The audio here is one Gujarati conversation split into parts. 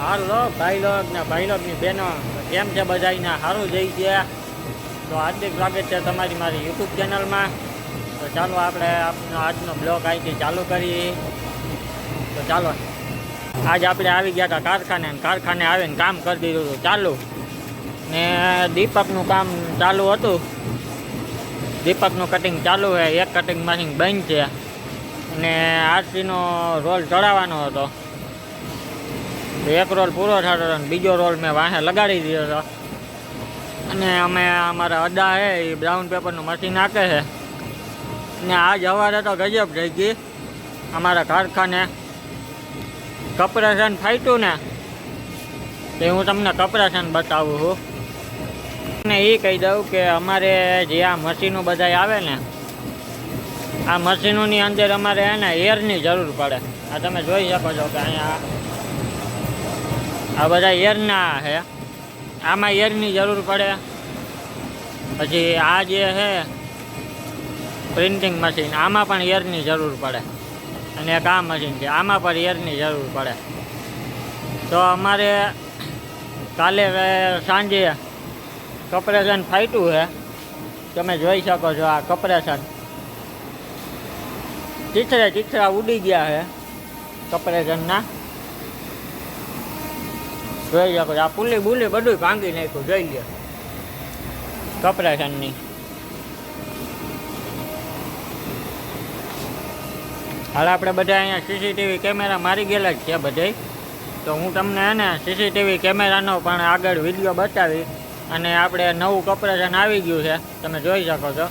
હાલો ભાઈ લોગ ને ભાઈ લોગની બહેનો કેમ છે બધાને સારું જઈ છે તો હાર્દિક સ્વાગત છે તમારી મારી યુટ્યુબ ચેનલમાં। તો ચાલો આપણે આપનો આજનો બ્લોગ અહીંથી ચાલુ કરીએ। તો ચાલો આજ આપણે આવી ગયા હતા કારખાને આવીને કામ કરી દીધું હતું ચાલુ ને દીપકનું કામ ચાલુ હતું। દીપકનું કટિંગ ચાલુ છે, એક કટિંગ મશીન બંધ છે અને આરસીનો રોલ ચડાવવાનો હતો। એક રોલ પૂરો થતો હતો અને બીજો રોલ મેં વાહે લગાડી દીધો હતો અને અમે અમારા અડા છે એ બ્રાઉન પેપરનું મશીન નાખે છે ને આજ સવારે તો ગજબ થઈ ગઈ। અમારા કારખાને કપરેશન ફાટ્યું ને તે હું તમને કપરેશન બતાવું છું અને એ કહી દઉં કે અમારે જે આ મશીનો બધા આવે ને આ મશીનોની અંદર અમારે એને એરની જરૂર પડે। આ તમે જોઈ શકો છો કે અહીંયા આ બધા એરના છે, આમાં એરની જરૂર પડે। પછી આ જે છે પ્રિન્ટિંગ મશીન આમાં પણ એરની જરૂર પડે અને એક આ મશીન છે આમાં પણ એરની જરૂર પડે। તો અમારે કાલે સાંજે કપરેશન ફાટ્યું છે, તમે જોઈ શકો છો આ કપરેશન ચીથરા ઉડી ગયા છે કપરેશનના, જોઈ શકો છો। આ પુલી બુલી બધું ભાંગી નાખ્યું, જોઈ લે કપરેશનની। હાલ આપણે બધા અહીંયા સીસીટીવી કેમેરા મારી ગયેલા જ છે બધે। તો હું તમને એને સીસીટીવી કેમેરાનો પણ આગળ વિડીયો બતાવી અને આપણે નવું કપરેશન આવી ગયું છે, તમે જોઈ શકો છો।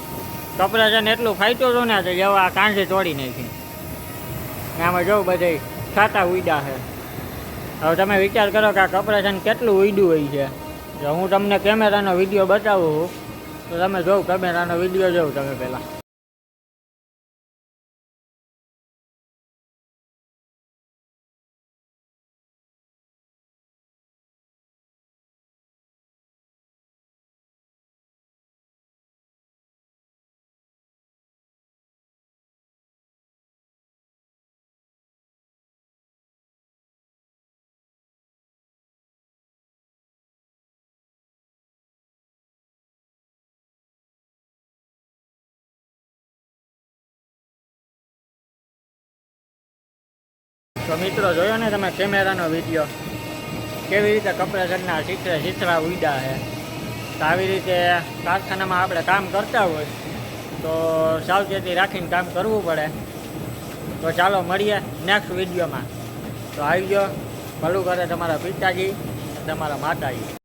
કપરેશન એટલું ફાટ્યું હતું ને તો જેવા કાંજી તોડી નાખી આમાં જોઉં બધે ખાતા ઉડ્યા છે। હવે તમે વિચાર કરો કે આ કપરેશન કેટલું ઉડ્યું હોય છે। જો હું તમને કેમેરાનો વિડીયો બતાવું તો તમે જોઉં કેમેરાનો વિડીયો જોઉં તમે પહેલાં। તો મિત્રો જોયો ને તમે કેમેરાનો વિડીયો કેવી રીતે કપરેશનના ચીથરા ઉડ્યા છે। તો આવી રીતે કારખાનામાં આપણે કામ કરતા હોય તો સાવચેતી રાખીને કામ કરવું પડે। તો ચાલો મળીએ નેક્સ્ટ વિડીયોમાં। તો આવી ગયો ભલું કરે તમારા પિતાજી તમારા માતાજી।